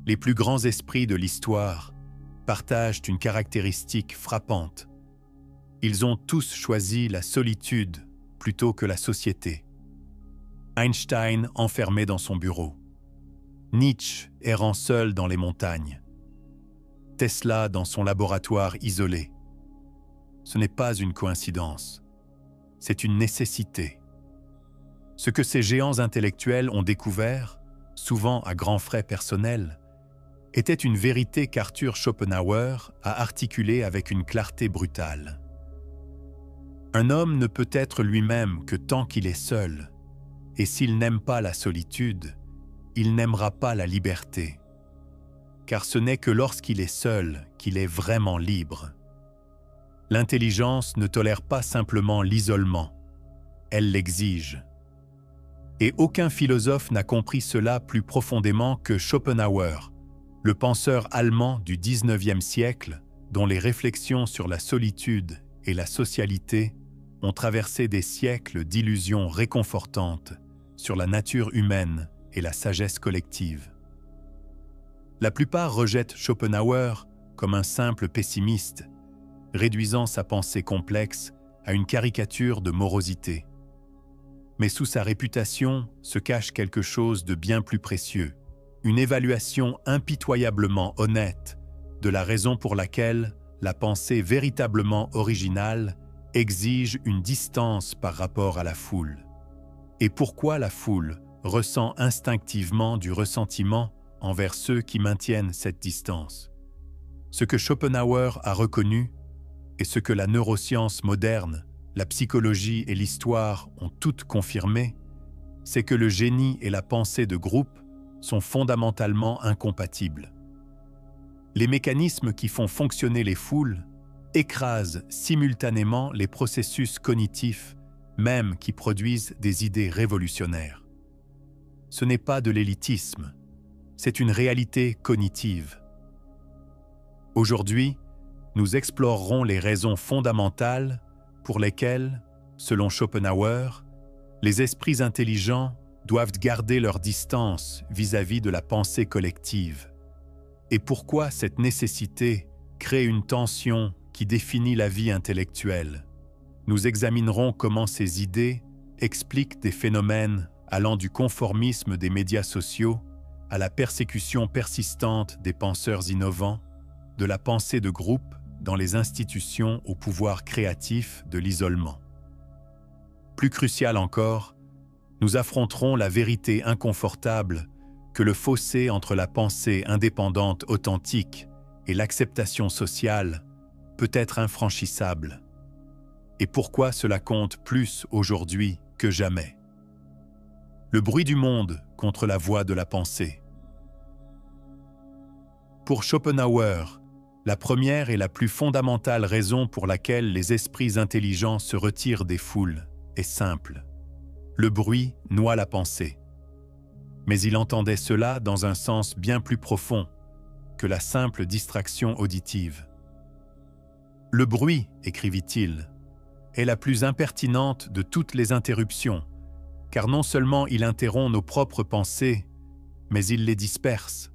Les plus grands esprits de l'histoire partagent une caractéristique frappante. Ils ont tous choisi la solitude plutôt que la société. Einstein enfermé dans son bureau. Nietzsche errant seul dans les montagnes. Tesla dans son laboratoire isolé. Ce n'est pas une coïncidence, c'est une nécessité. Ce que ces géants intellectuels ont découvert, souvent à grands frais personnels, était une vérité qu'Arthur Schopenhauer a articulée avec une clarté brutale. Un homme ne peut être lui-même que tant qu'il est seul, et s'il n'aime pas la solitude, il n'aimera pas la liberté. Car ce n'est que lorsqu'il est seul qu'il est vraiment libre. L'intelligence ne tolère pas simplement l'isolement, elle l'exige. Et aucun philosophe n'a compris cela plus profondément que Schopenhauer, le penseur allemand du XIXe siècle, dont les réflexions sur la solitude et la socialité ont traversé des siècles d'illusions réconfortantes sur la nature humaine et la sagesse collective. La plupart rejettent Schopenhauer comme un simple pessimiste, réduisant sa pensée complexe à une caricature de morosité. Mais sous sa réputation se cache quelque chose de bien plus précieux, une évaluation impitoyablement honnête de la raison pour laquelle la pensée véritablement originale exige une distance par rapport à la foule. Et pourquoi la foule ressent instinctivement du ressentiment envers ceux qui maintiennent cette distance. Ce que Schopenhauer a reconnu et ce que la neuroscience moderne, la psychologie et l'histoire ont toutes confirmé, c'est que le génie et la pensée de groupe sont fondamentalement incompatibles. Les mécanismes qui font fonctionner les foules écrasent simultanément les processus cognitifs, même qui produisent des idées révolutionnaires. Ce n'est pas de l'élitisme, c'est une réalité cognitive. Aujourd'hui, nous explorerons les raisons fondamentales pour lesquelles, selon Schopenhauer, les esprits intelligents doivent garder leur distance vis-à-vis de la pensée collective, et pourquoi cette nécessité crée une tension qui définit la vie intellectuelle. Nous examinerons comment ces idées expliquent des phénomènes allant du conformisme des médias sociaux à la persécution persistante des penseurs innovants, de la pensée de groupe dans les institutions au pouvoir créatif de l'isolement. Plus crucial encore, nous affronterons la vérité inconfortable que le fossé entre la pensée indépendante authentique et l'acceptation sociale peut être infranchissable. Et pourquoi cela compte plus aujourd'hui que jamais? Le bruit du monde contre la voix de la pensée. Pour Schopenhauer, la première et la plus fondamentale raison pour laquelle les esprits intelligents se retirent des foules est simple. Le bruit noie la pensée. Mais il entendait cela dans un sens bien plus profond que la simple distraction auditive. Le bruit, écrivit-il, est la plus impertinente de toutes les interruptions, car non seulement il interrompt nos propres pensées, mais il les disperse.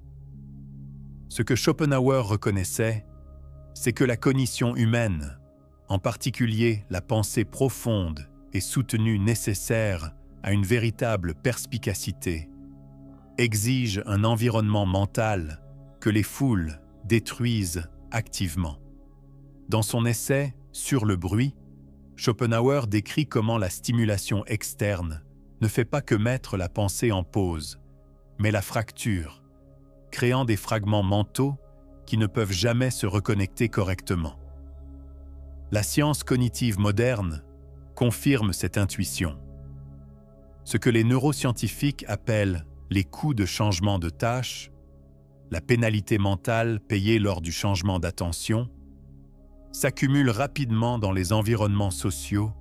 Ce que Schopenhauer reconnaissait, c'est que la cognition humaine, en particulier la pensée profonde et soutenue nécessaire à une véritable perspicacité, exige un environnement mental que les foules détruisent activement. Dans son essai « Sur le bruit », Schopenhauer décrit comment la stimulation externe ne fait pas que mettre la pensée en pause, mais la fracture, créant des fragments mentaux qui ne peuvent jamais se reconnecter correctement. La science cognitive moderne confirme cette intuition. Ce que les neuroscientifiques appellent les coûts de changement de tâche, la pénalité mentale payée lors du changement d'attention, s'accumulent rapidement dans les environnements sociaux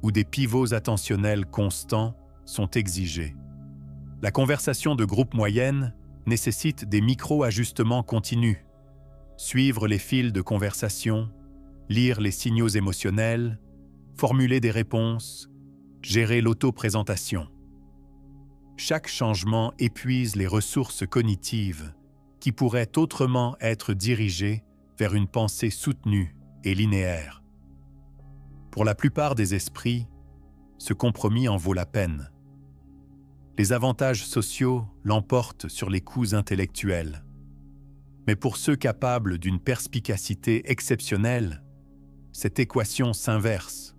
où des pivots attentionnels constants sont exigés. La conversation de groupe moyenne nécessite des micro-ajustements continus, suivre les fils de conversation, lire les signaux émotionnels, formuler des réponses, gérer l'autoprésentation. Chaque changement épuise les ressources cognitives qui pourrait autrement être dirigée vers une pensée soutenue et linéaire. Pour la plupart des esprits, ce compromis en vaut la peine. Les avantages sociaux l'emportent sur les coûts intellectuels. Mais pour ceux capables d'une perspicacité exceptionnelle, cette équation s'inverse.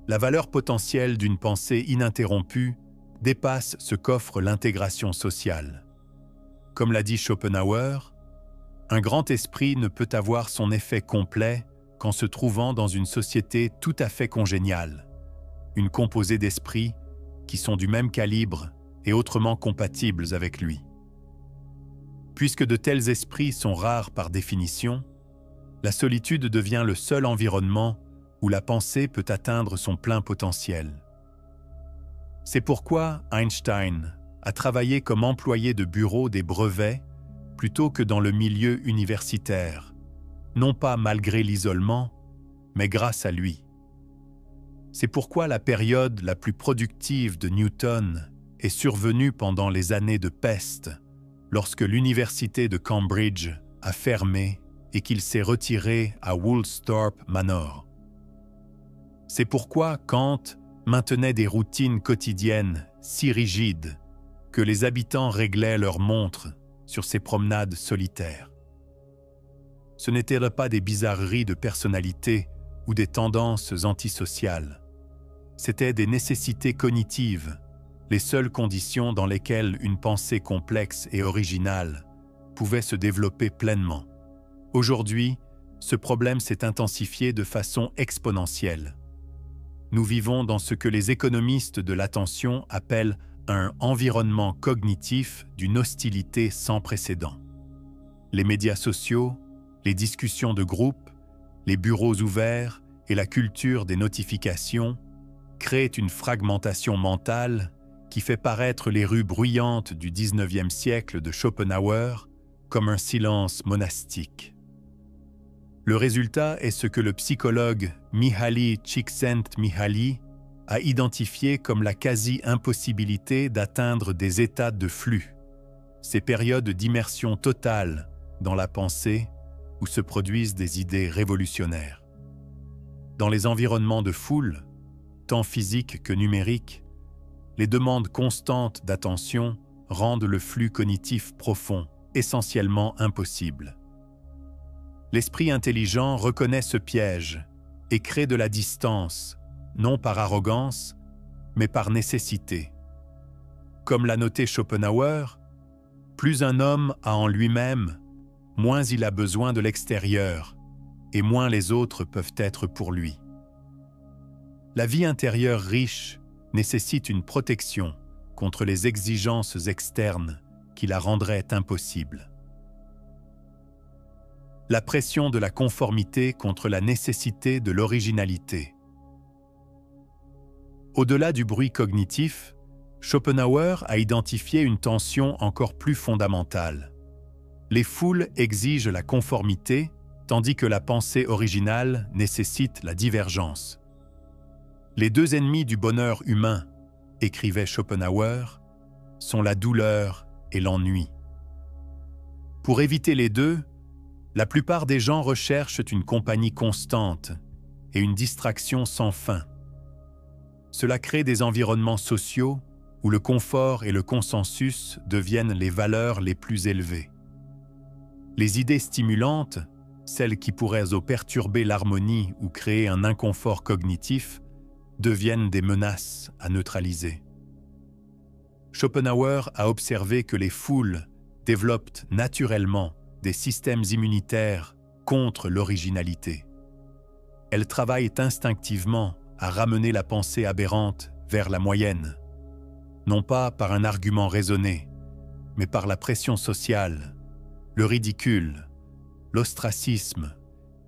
La valeur potentielle d'une pensée ininterrompue dépasse ce qu'offre l'intégration sociale. Comme l'a dit Schopenhauer, un grand esprit ne peut avoir son effet complet qu'en se trouvant dans une société tout à fait congéniale, une composée d'esprits qui sont du même calibre et autrement compatibles avec lui. Puisque de tels esprits sont rares par définition, la solitude devient le seul environnement où la pensée peut atteindre son plein potentiel. C'est pourquoi Einstein a travaillé comme employé de bureau des brevets plutôt que dans le milieu universitaire, non pas malgré l'isolement, mais grâce à lui. C'est pourquoi la période la plus productive de Newton est survenue pendant les années de peste, lorsque l'université de Cambridge a fermé et qu'il s'est retiré à Woolsthorpe Manor. C'est pourquoi Kant maintenait des routines quotidiennes si rigides que les habitants réglaient leurs montres sur ces promenades solitaires. Ce n'étaient pas des bizarreries de personnalité ou des tendances antisociales. C'étaient des nécessités cognitives, les seules conditions dans lesquelles une pensée complexe et originale pouvait se développer pleinement. Aujourd'hui, ce problème s'est intensifié de façon exponentielle. Nous vivons dans ce que les économistes de l'attention appellent un environnement cognitif d'une hostilité sans précédent. Les médias sociaux, les discussions de groupe, les bureaux ouverts et la culture des notifications créent une fragmentation mentale qui fait paraître les rues bruyantes du XIXe siècle de Schopenhauer comme un silence monastique. Le résultat est ce que le psychologue Mihaly Csikszentmihalyi a identifié comme la quasi-impossibilité d'atteindre des états de flux, ces périodes d'immersion totale dans la pensée où se produisent des idées révolutionnaires. Dans les environnements de foule, tant physiques que numériques, les demandes constantes d'attention rendent le flux cognitif profond essentiellement impossible. L'esprit intelligent reconnaît ce piège et crée de la distance, non par arrogance, mais par nécessité. Comme l'a noté Schopenhauer, plus un homme a en lui-même, moins il a besoin de l'extérieur, et moins les autres peuvent être pour lui. La vie intérieure riche nécessite une protection contre les exigences externes qui la rendraient impossible. La pression de la conformité contre la nécessité de l'originalité. Au-delà du bruit cognitif, Schopenhauer a identifié une tension encore plus fondamentale. Les foules exigent la conformité, tandis que la pensée originale nécessite la divergence. Les deux ennemis du bonheur humain, écrivait Schopenhauer, sont la douleur et l'ennui. Pour éviter les deux, la plupart des gens recherchent une compagnie constante et une distraction sans fin. Cela crée des environnements sociaux où le confort et le consensus deviennent les valeurs les plus élevées. Les idées stimulantes, celles qui pourraient perturber l'harmonie ou créer un inconfort cognitif, deviennent des menaces à neutraliser. Schopenhauer a observé que les foules développent naturellement des systèmes immunitaires contre l'originalité. Elles travaillent instinctivement à ramener la pensée aberrante vers la moyenne, non pas par un argument raisonné, mais par la pression sociale, le ridicule, l'ostracisme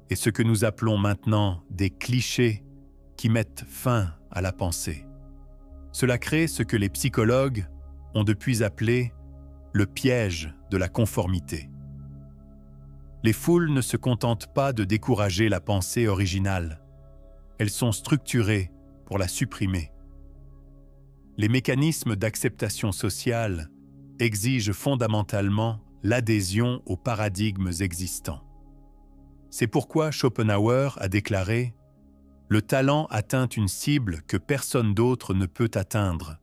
et ce que nous appelons maintenant des clichés qui mettent fin à la pensée. Cela crée ce que les psychologues ont depuis appelé le piège de la conformité. Les foules ne se contentent pas de décourager la pensée originale. Elles sont structurées pour la supprimer. Les mécanismes d'acceptation sociale exigent fondamentalement l'adhésion aux paradigmes existants. C'est pourquoi Schopenhauer a déclaré « Le talent atteint une cible que personne d'autre ne peut atteindre.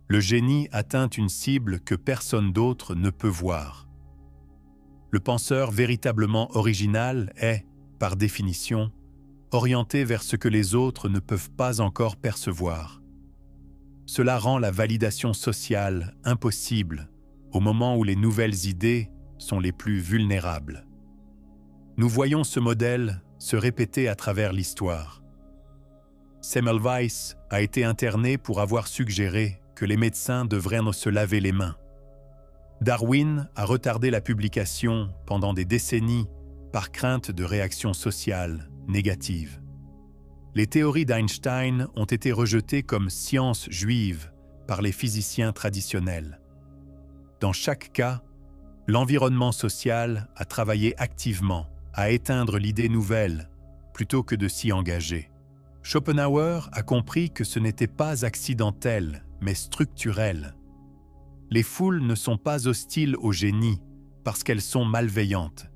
Le génie atteint une cible que personne d'autre ne peut voir. » Le penseur véritablement original est, par définition, orienté vers ce que les autres ne peuvent pas encore percevoir. Cela rend la validation sociale impossible au moment où les nouvelles idées sont les plus vulnérables. Nous voyons ce modèle se répéter à travers l'histoire. Semmelweis a été interné pour avoir suggéré que les médecins devraient se laver les mains. Darwin a retardé la publication pendant des décennies par crainte de réactions sociales négatives. Les théories d'Einstein ont été rejetées comme sciences juives par les physiciens traditionnels. Dans chaque cas, l'environnement social a travaillé activement à éteindre l'idée nouvelle plutôt que de s'y engager. Schopenhauer a compris que ce n'était pas accidentel, mais structurel. Les foules ne sont pas hostiles au génie parce qu'elles sont malveillantes.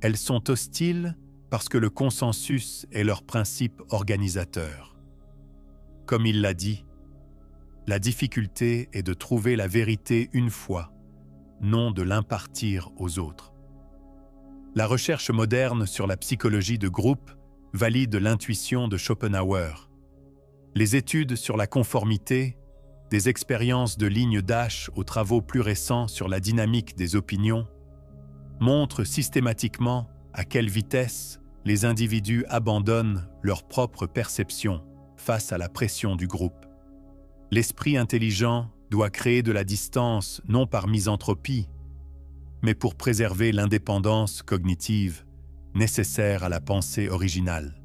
Elles sont hostiles parce que le consensus est leur principe organisateur. Comme il l'a dit, la difficulté est de trouver la vérité une fois, non de l'impartir aux autres. La recherche moderne sur la psychologie de groupe valide l'intuition de Schopenhauer. Les études sur la conformité, des expériences de ligne d'Ash aux travaux plus récents sur la dynamique des opinions, montrent systématiquement à quelle vitesse les individus abandonnent leur propre perception face à la pression du groupe. L'esprit intelligent doit créer de la distance non par misanthropie, mais pour préserver l'indépendance cognitive nécessaire à la pensée originale.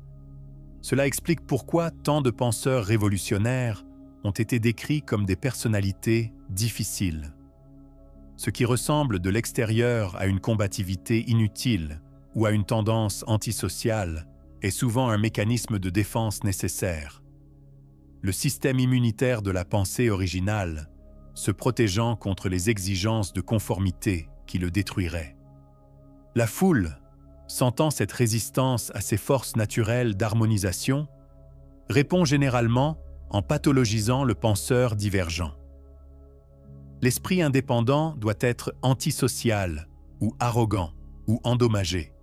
Cela explique pourquoi tant de penseurs révolutionnaires ont été décrits comme des personnalités difficiles. Ce qui ressemble de l'extérieur à une combativité inutile ou à une tendance antisociale est souvent un mécanisme de défense nécessaire. Le système immunitaire de la pensée originale, se protégeant contre les exigences de conformité qui le détruiraient. La foule, sentant cette résistance à ses forces naturelles d'harmonisation, répond généralement en pathologisant le penseur divergent. L'esprit indépendant doit être antisocial ou arrogant ou endommagé,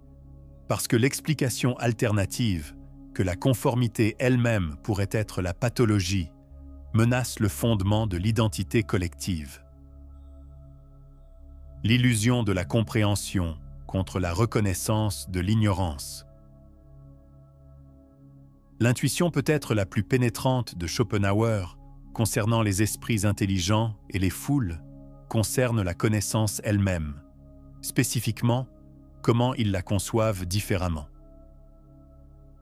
parce que l'explication alternative, que la conformité elle-même pourrait être la pathologie, menace le fondement de l'identité collective. L'illusion de la compréhension contre la reconnaissance de l'ignorance. L'intuition peut être la plus pénétrante de Schopenhauer concernant les esprits intelligents et les foules concerne la connaissance elle-même, spécifiquement comment ils la conçoivent différemment.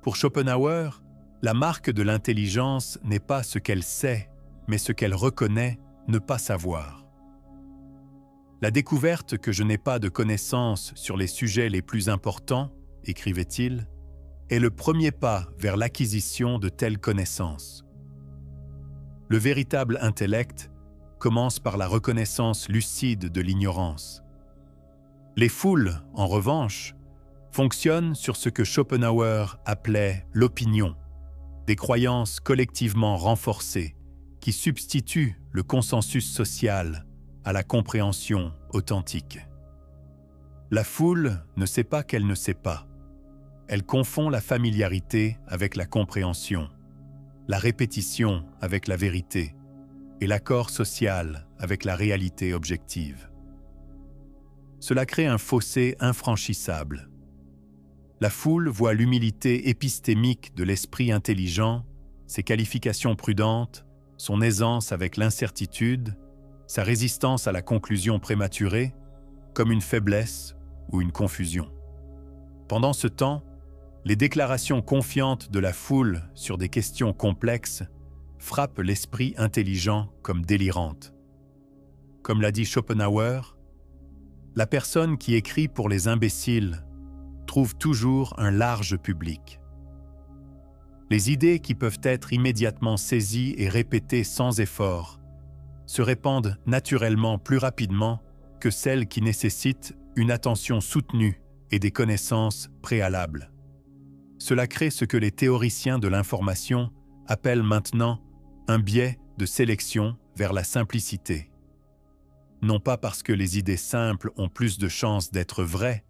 Pour Schopenhauer, la marque de l'intelligence n'est pas ce qu'elle sait, mais ce qu'elle reconnaît ne pas savoir. La découverte que je n'ai pas de connaissances sur les sujets les plus importants, écrivait-il, est le premier pas vers l'acquisition de telles connaissances. Le véritable intellect commence par la reconnaissance lucide de l'ignorance. Les foules, en revanche, fonctionnent sur ce que Schopenhauer appelait l'opinion, des croyances collectivement renforcées qui substituent le consensus social à la compréhension authentique. La foule ne sait pas qu'elle ne sait pas. Elle confond la familiarité avec la compréhension, la répétition avec la vérité et l'accord social avec la réalité objective. Cela crée un fossé infranchissable. La foule voit l'humilité épistémique de l'esprit intelligent, ses qualifications prudentes, son aisance avec l'incertitude, sa résistance à la conclusion prématurée, comme une faiblesse ou une confusion. Pendant ce temps, les déclarations confiantes de la foule sur des questions complexes frappent l'esprit intelligent comme délirantes. Comme l'a dit Schopenhauer, la personne qui écrit pour les imbéciles trouve toujours un large public. Les idées qui peuvent être immédiatement saisies et répétées sans effort se répandent naturellement plus rapidement que celles qui nécessitent une attention soutenue et des connaissances préalables. Cela crée ce que les théoriciens de l'information appellent maintenant un biais de sélection vers la simplicité. Non pas parce que les idées simples ont plus de chances d'être vraies,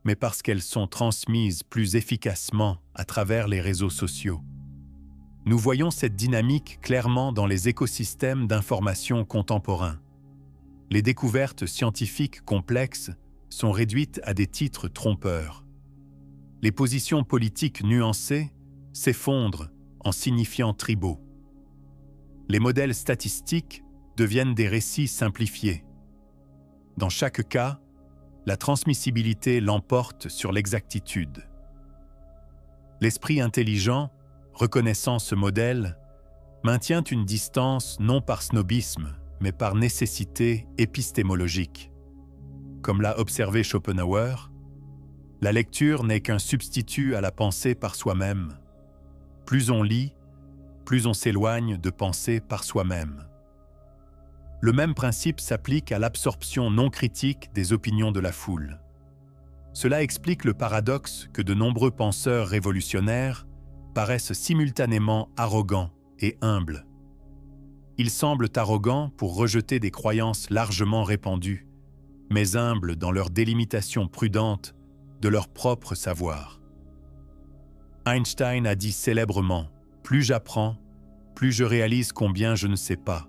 mais parce qu'elles sont transmises plus efficacement à travers les réseaux sociaux. Nous voyons cette dynamique clairement dans les écosystèmes d'information contemporains. Les découvertes scientifiques complexes sont réduites à des titres trompeurs. Les positions politiques nuancées s'effondrent en signifiants tribaux. Les modèles statistiques deviennent des récits simplifiés. Dans chaque cas, la transmissibilité l'emporte sur l'exactitude. L'esprit intelligent, reconnaissant ce modèle, maintient une distance non par snobisme, mais par nécessité épistémologique. Comme l'a observé Schopenhauer, la lecture n'est qu'un substitut à la pensée par soi-même. Plus on lit, plus on s'éloigne de penser par soi-même. Le même principe s'applique à l'absorption non critique des opinions de la foule. Cela explique le paradoxe que de nombreux penseurs révolutionnaires paraissent simultanément arrogants et humbles. Ils semblent arrogants pour rejeter des croyances largement répandues, mais humbles dans leur délimitation prudente de leur propre savoir. Einstein a dit célèbrement « Plus j'apprends, plus je réalise combien je ne sais pas ».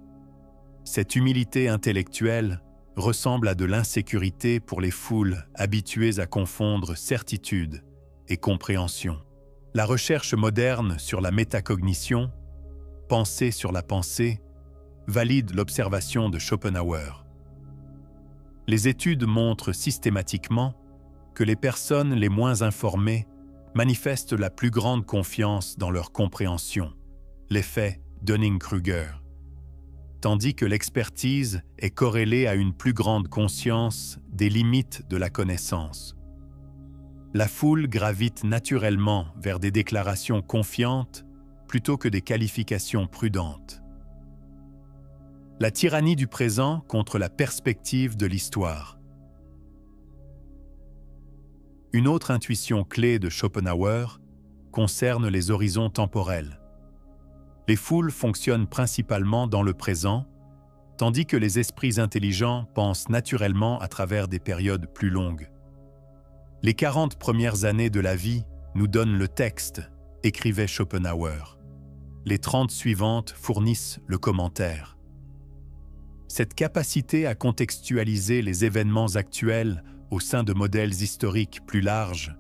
Cette humilité intellectuelle ressemble à de l'insécurité pour les foules habituées à confondre certitude et compréhension. La recherche moderne sur la métacognition, pensée sur la pensée, valide l'observation de Schopenhauer. Les études montrent systématiquement que les personnes les moins informées manifestent la plus grande confiance dans leur compréhension, l'effet Dunning-Kruger, tandis que l'expertise est corrélée à une plus grande conscience des limites de la connaissance. La foule gravite naturellement vers des déclarations confiantes plutôt que des qualifications prudentes. La tyrannie du présent contre la perspective de l'histoire. Une autre intuition clé de Schopenhauer concerne les horizons temporels. Les foules fonctionnent principalement dans le présent, tandis que les esprits intelligents pensent naturellement à travers des périodes plus longues. Les 40 premières années de la vie nous donnent le texte, écrivait Schopenhauer. Les 30 suivantes fournissent le commentaire. Cette capacité à contextualiser les événements actuels au sein de modèles historiques plus larges,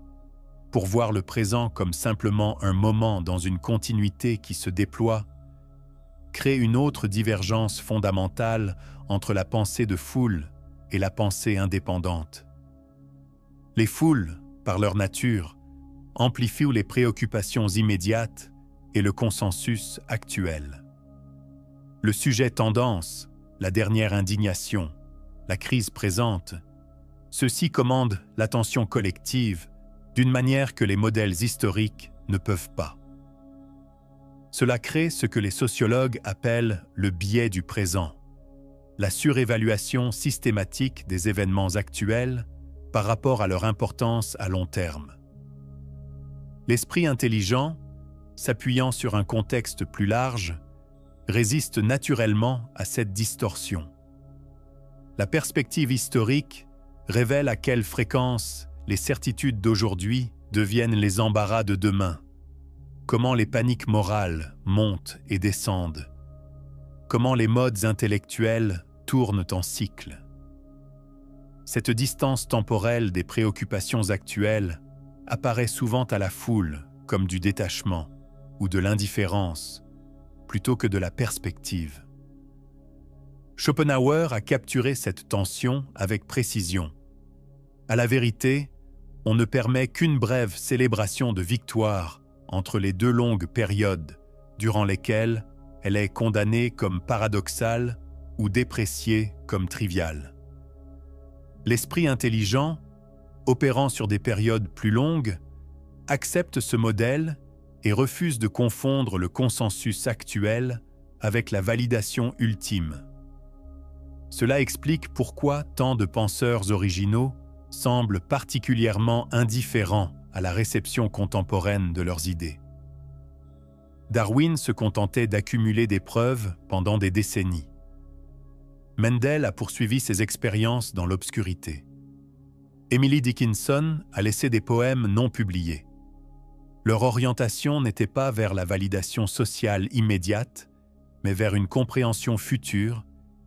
pour voir le présent comme simplement un moment dans une continuité qui se déploie, crée une autre divergence fondamentale entre la pensée de foule et la pensée indépendante. Les foules, par leur nature, amplifient les préoccupations immédiates et le consensus actuel. Le sujet tendance, la dernière indignation, la crise présente, ceux-ci commandent l'attention collective d'une manière que les modèles historiques ne peuvent pas. Cela crée ce que les sociologues appellent le biais du présent, la surévaluation systématique des événements actuels par rapport à leur importance à long terme. L'esprit intelligent, s'appuyant sur un contexte plus large, résiste naturellement à cette distorsion. La perspective historique révèle à quelle fréquence les certitudes d'aujourd'hui deviennent les embarras de demain, comment les paniques morales montent et descendent, comment les modes intellectuels tournent en cycle. Cette distance temporelle des préoccupations actuelles apparaît souvent à la foule comme du détachement ou de l'indifférence, plutôt que de la perspective. Schopenhauer a capturé cette tension avec précision. À la vérité, on ne permet qu'une brève célébration de victoire entre les deux longues périodes durant lesquelles elle est condamnée comme paradoxale ou dépréciée comme triviale. L'esprit intelligent, opérant sur des périodes plus longues, accepte ce modèle et refuse de confondre le consensus actuel avec la validation ultime. Cela explique pourquoi tant de penseurs originaux semblent particulièrement indifférents à la réception contemporaine de leurs idées. Darwin se contentait d'accumuler des preuves pendant des décennies. Mendel a poursuivi ses expériences dans l'obscurité. Emily Dickinson a laissé des poèmes non publiés. Leur orientation n'était pas vers la validation sociale immédiate, mais vers une compréhension future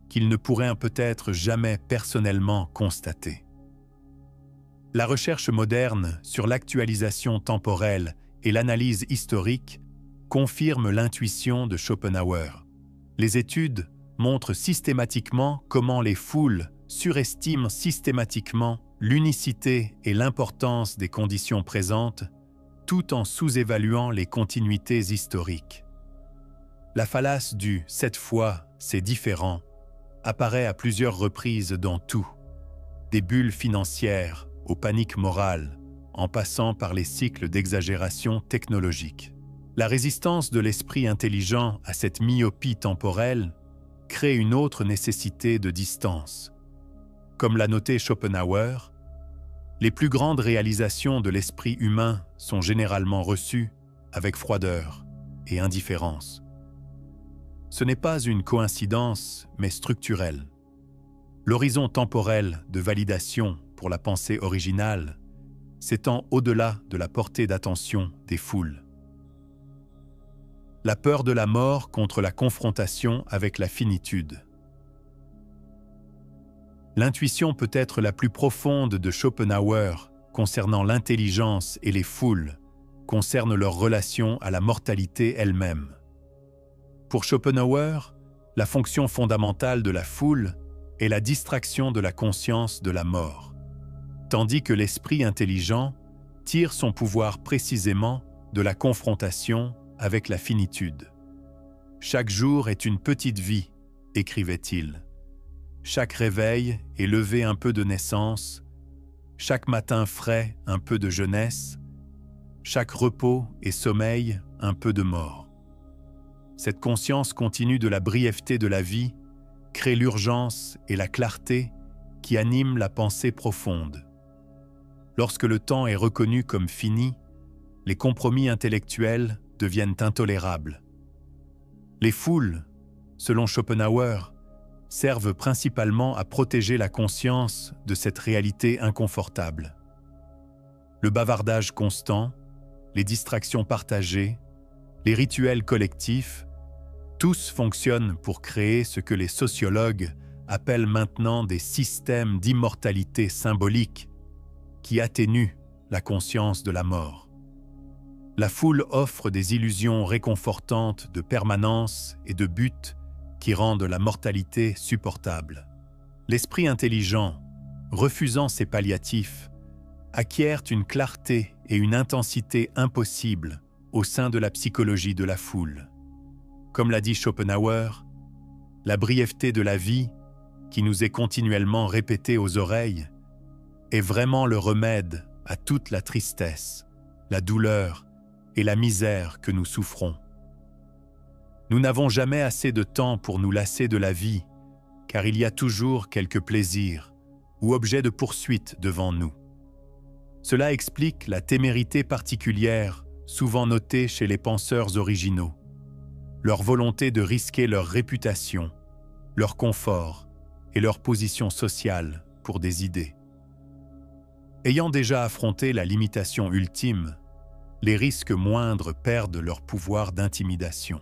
qu'ils ne pourraient peut-être jamais personnellement constater. La recherche moderne sur l'actualisation temporelle et l'analyse historique confirme l'intuition de Schopenhauer. Les études montrent systématiquement comment les foules surestiment systématiquement l'unicité et l'importance des conditions présentes, tout en sous-évaluant les continuités historiques. La fallace du « cette fois, c'est différent » apparaît à plusieurs reprises dans tout, des bulles financières aux paniques morales, en passant par les cycles d'exagération technologique. La résistance de l'esprit intelligent à cette myopie temporelle crée une autre nécessité de distance. Comme l'a noté Schopenhauer, les plus grandes réalisations de l'esprit humain sont généralement reçues avec froideur et indifférence. Ce n'est pas une coïncidence, mais structurel. L'horizon temporel de validation pour la pensée originale s'étend au-delà de la portée d'attention des foules. La peur de la mort contre la confrontation avec la finitude. L'intuition peut être la plus profonde de Schopenhauer concernant l'intelligence et les foules concerne leur relation à la mortalité elle-même. Pour Schopenhauer, la fonction fondamentale de la foule est la distraction de la conscience de la mort, tandis que l'esprit intelligent tire son pouvoir précisément de la confrontation avec la finitude. « Chaque jour est une petite vie », écrivait-il. « Chaque réveil est levé un peu de naissance, chaque matin frais un peu de jeunesse, chaque repos et sommeil un peu de mort. » Cette conscience continue de la brièveté de la vie crée l'urgence et la clarté qui animent la pensée profonde. Lorsque le temps est reconnu comme fini, les compromis intellectuels deviennent intolérables. Les foules, selon Schopenhauer, servent principalement à protéger la conscience de cette réalité inconfortable. Le bavardage constant, les distractions partagées, les rituels collectifs, tous fonctionnent pour créer ce que les sociologues appellent maintenant des systèmes d'immortalité symbolique qui atténuent la conscience de la mort. La foule offre des illusions réconfortantes de permanence et de but qui rendent la mortalité supportable. L'esprit intelligent, refusant ces palliatifs, acquiert une clarté et une intensité impossibles au sein de la psychologie de la foule. Comme l'a dit Schopenhauer, la brièveté de la vie, qui nous est continuellement répétée aux oreilles, est vraiment le remède à toute la tristesse, la douleur et la misère que nous souffrons. Nous n'avons jamais assez de temps pour nous lasser de la vie, car il y a toujours quelques plaisirs ou objets de poursuite devant nous. Cela explique la témérité particulière souvent notée chez les penseurs originaux, leur volonté de risquer leur réputation, leur confort et leur position sociale pour des idées. Ayant déjà affronté la limitation ultime, les risques moindres perdent leur pouvoir d'intimidation.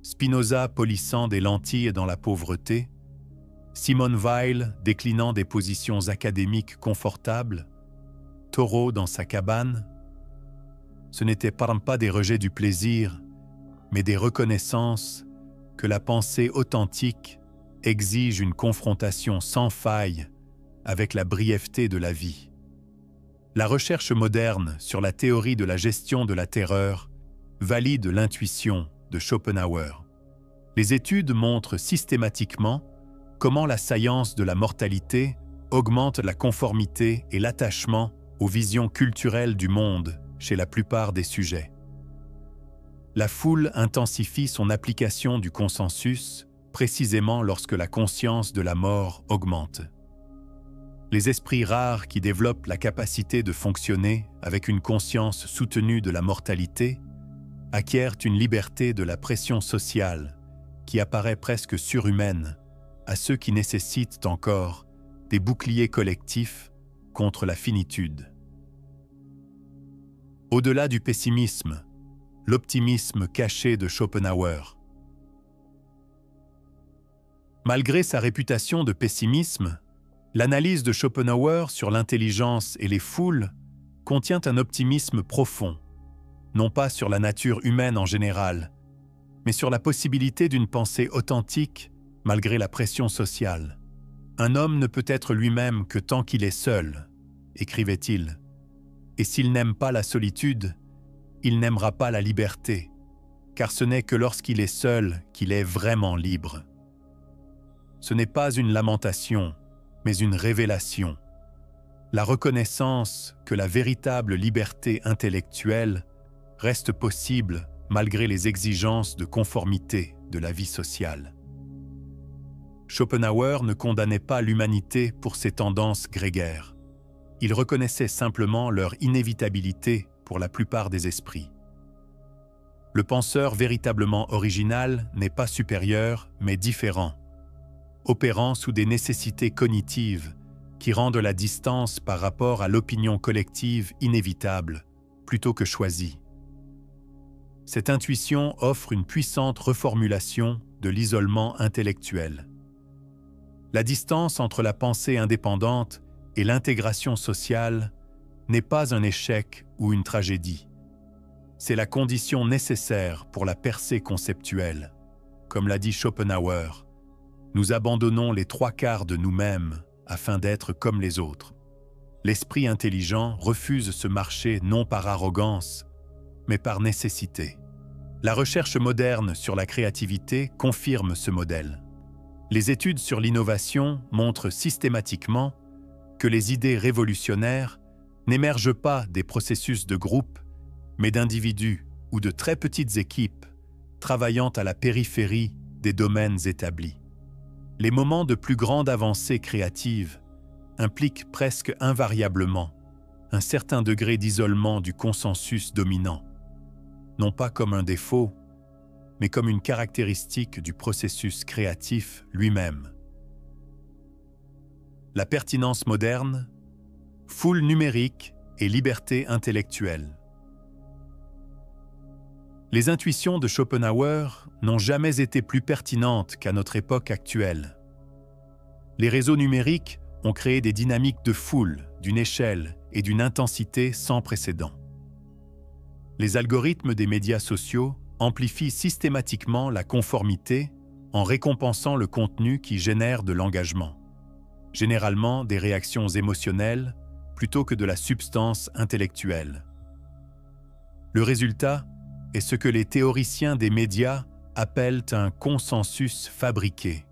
Spinoza polissant des lentilles dans la pauvreté, Simone Weil déclinant des positions académiques confortables, Thoreau dans sa cabane, ce n'étaient pas des rejets du plaisir, mais des reconnaissances que la pensée authentique exige une confrontation sans faille avec la brièveté de la vie. La recherche moderne sur la théorie de la gestion de la terreur valide l'intuition de Schopenhauer. Les études montrent systématiquement comment la science de la mortalité augmente la conformité et l'attachement aux visions culturelles du monde chez la plupart des sujets. La foule intensifie son application du consensus précisément lorsque la conscience de la mort augmente. Les esprits rares qui développent la capacité de fonctionner avec une conscience soutenue de la mortalité acquièrent une liberté de la pression sociale qui apparaît presque surhumaine à ceux qui nécessitent encore des boucliers collectifs contre la finitude. Au-delà du pessimisme, l'optimisme caché de Schopenhauer. Malgré sa réputation de pessimisme, l'analyse de Schopenhauer sur l'intelligence et les foules contient un optimisme profond, non pas sur la nature humaine en général, mais sur la possibilité d'une pensée authentique malgré la pression sociale. Un homme ne peut être lui-même que tant qu'il est seul, écrivait-il, et s'il n'aime pas la solitude, il n'aimera pas la liberté, car ce n'est que lorsqu'il est seul qu'il est vraiment libre. Ce n'est pas une lamentation, mais une révélation. La reconnaissance que la véritable liberté intellectuelle reste possible malgré les exigences de conformité de la vie sociale. Schopenhauer ne condamnait pas l'humanité pour ses tendances grégaires. Il reconnaissait simplement leur inévitabilité pour la plupart des esprits. Le penseur véritablement original n'est pas supérieur, mais différent, opérant sous des nécessités cognitives qui rendent la distance par rapport à l'opinion collective inévitable, plutôt que choisie. Cette intuition offre une puissante reformulation de l'isolement intellectuel. La distance entre la pensée indépendante et l'intégration sociale n'est pas un échec ou une tragédie. C'est la condition nécessaire pour la percée conceptuelle. Comme l'a dit Schopenhauer, nous abandonnons les 3/4 de nous-mêmes afin d'être comme les autres. L'esprit intelligent refuse ce marché non par arrogance, mais par nécessité. La recherche moderne sur la créativité confirme ce modèle. Les études sur l'innovation montrent systématiquement que les idées révolutionnaires n'émergent pas des processus de groupe, mais d'individus ou de très petites équipes travaillant à la périphérie des domaines établis. Les moments de plus grande avancée créative impliquent presque invariablement un certain degré d'isolement du consensus dominant, non pas comme un défaut, mais comme une caractéristique du processus créatif lui-même. La pertinence moderne, foule numérique et liberté intellectuelle. Les intuitions de Schopenhauer n'ont jamais été plus pertinentes qu'à notre époque actuelle. Les réseaux numériques ont créé des dynamiques de foule, d'une échelle et d'une intensité sans précédent. Les algorithmes des médias sociaux amplifient systématiquement la conformité en récompensant le contenu qui génère de l'engagement, généralement des réactions émotionnelles plutôt que de la substance intellectuelle. Le résultat est ce que les théoriciens des médias appellent un consensus fabriqué,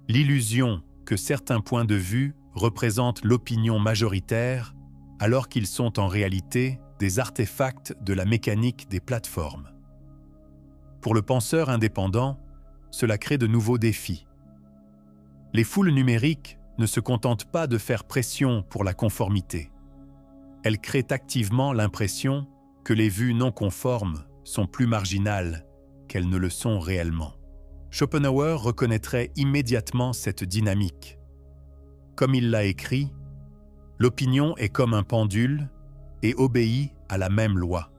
l'illusion que certains points de vue représentent l'opinion majoritaire alors qu'ils sont en réalité des artefacts de la mécanique des plateformes. Pour le penseur indépendant, cela crée de nouveaux défis. Les foules numériques ne se contentent pas de faire pression pour la conformité. Elles créent activement l'impression que les vues non conformes sont plus marginales qu'elles ne le sont réellement. Schopenhauer reconnaîtrait immédiatement cette dynamique. Comme il l'a écrit, l'opinion est comme un pendule et obéit à la même loi.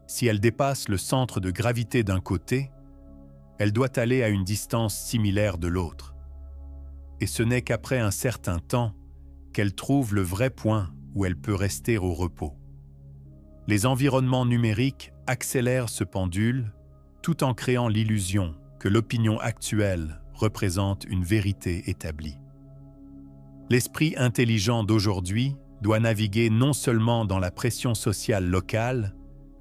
Si elle dépasse le centre de gravité d'un côté, elle doit aller à une distance similaire de l'autre. Et ce n'est qu'après un certain temps qu'elle trouve le vrai point où elle peut rester au repos. Les environnements numériques accélèrent ce pendule tout en créant l'illusion que l'opinion actuelle représente une vérité établie. L'esprit intelligent d'aujourd'hui doit naviguer non seulement dans la pression sociale locale,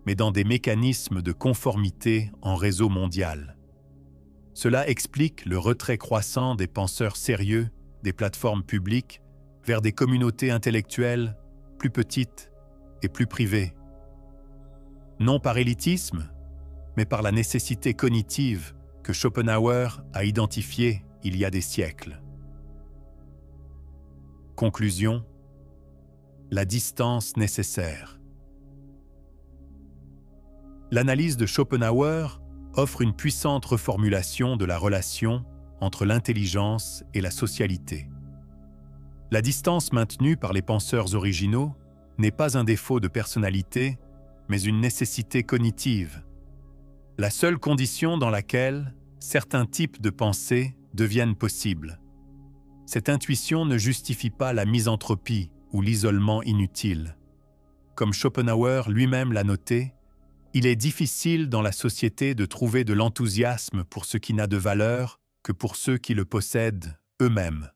mais dans des mécanismes de conformité en réseau mondial. Cela explique le retrait croissant des penseurs sérieux des plateformes publiques vers des communautés intellectuelles plus petites et plus privées. Non par élitisme, mais par la nécessité cognitive que Schopenhauer a identifiées il y a des siècles. Conclusion: la distance nécessaire. L'analyse de Schopenhauer offre une puissante reformulation de la relation entre l'intelligence et la socialité. La distance maintenue par les penseurs originaux n'est pas un défaut de personnalité, mais une nécessité cognitive, la seule condition dans laquelle certains types de pensée deviennent possibles. Cette intuition ne justifie pas la misanthropie ou l'isolement inutile. Comme Schopenhauer lui-même l'a noté, il est difficile dans la société de trouver de l'enthousiasme pour ce qui n'a de valeur que pour ceux qui le possèdent eux-mêmes.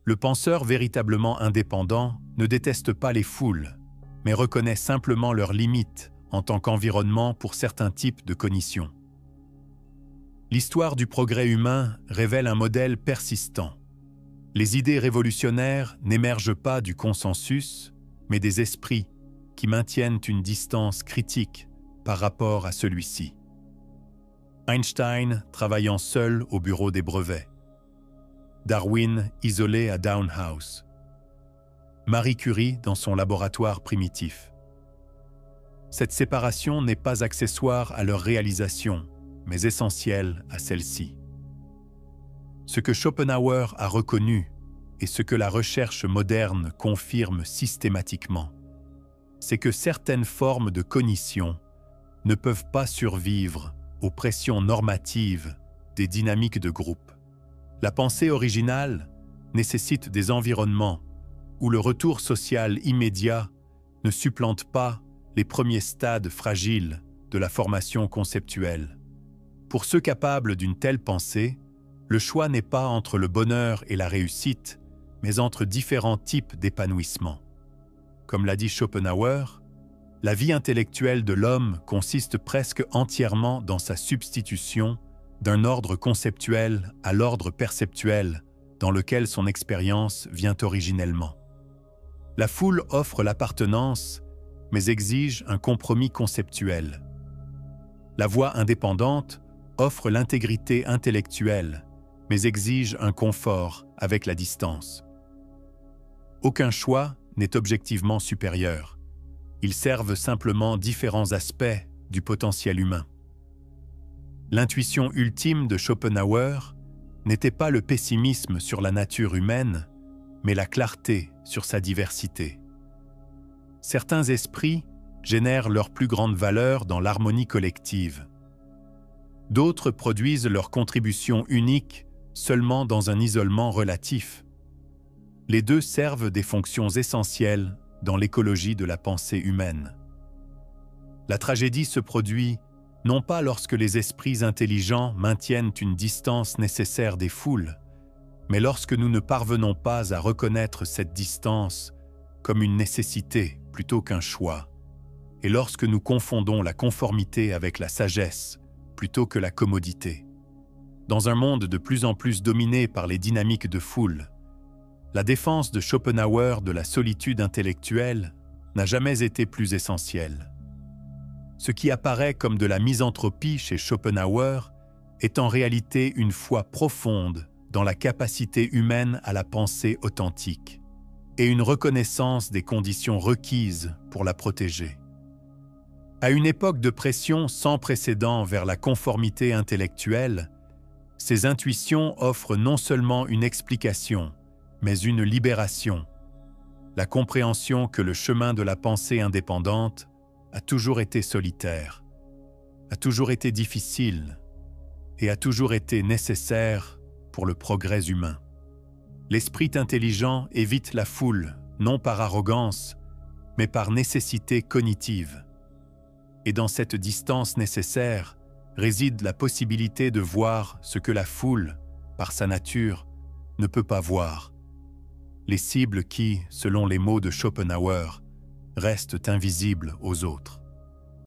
Le penseur véritablement indépendant ne déteste pas les foules, mais reconnaît simplement leurs limites en tant qu'environnement pour certains types de cognition. L'histoire du progrès humain révèle un modèle persistant. Les idées révolutionnaires n'émergent pas du consensus, mais des esprits qui maintiennent une distance critique par rapport à celui-ci. Einstein travaillant seul au bureau des brevets. Darwin isolé à Down House. Marie Curie dans son laboratoire primitif. Cette séparation n'est pas accessoire à leur réalisation, mais essentielle à celle-ci. Ce que Schopenhauer a reconnu et ce que la recherche moderne confirme systématiquement, c'est que certaines formes de cognition ne peuvent pas survivre aux pressions normatives des dynamiques de groupe. La pensée originale nécessite des environnements où le retour social immédiat ne supplante pas les premiers stades fragiles de la formation conceptuelle. Pour ceux capables d'une telle pensée, le choix n'est pas entre le bonheur et la réussite, mais entre différents types d'épanouissement. Comme l'a dit Schopenhauer, la vie intellectuelle de l'homme consiste presque entièrement dans sa substitution d'un ordre conceptuel à l'ordre perceptuel dans lequel son expérience vient originellement. La foule offre l'appartenance, mais exige un compromis conceptuel. La voie indépendante offre l'intégrité intellectuelle, mais exige un confort avec la distance. Aucun choix n'est objectivement supérieur. Ils servent simplement différents aspects du potentiel humain. L'intuition ultime de Schopenhauer n'était pas le pessimisme sur la nature humaine, mais la clarté sur sa diversité. Certains esprits génèrent leur plus grande valeur dans l'harmonie collective. D'autres produisent leur contribution unique seulement dans un isolement relatif. Les deux servent des fonctions essentielles dans l'écologie de la pensée humaine. La tragédie se produit non pas lorsque les esprits intelligents maintiennent une distance nécessaire des foules, mais lorsque nous ne parvenons pas à reconnaître cette distance comme une nécessité plutôt qu'un choix, et lorsque nous confondons la conformité avec la sagesse plutôt que la commodité. Dans un monde de plus en plus dominé par les dynamiques de foule, la défense de Schopenhauer de la solitude intellectuelle n'a jamais été plus essentielle. Ce qui apparaît comme de la misanthropie chez Schopenhauer est en réalité une foi profonde dans la capacité humaine à la pensée authentique et une reconnaissance des conditions requises pour la protéger. À une époque de pression sans précédent vers la conformité intellectuelle, ces intuitions offrent non seulement une explication, mais une libération, la compréhension que le chemin de la pensée indépendante a toujours été solitaire, a toujours été difficile et a toujours été nécessaire pour le progrès humain. L'esprit intelligent évite la foule, non par arrogance, mais par nécessité cognitive. Et dans cette distance nécessaire réside la possibilité de voir ce que la foule, par sa nature, ne peut pas voir. Les cibles qui, selon les mots de Schopenhauer, restent invisibles aux autres.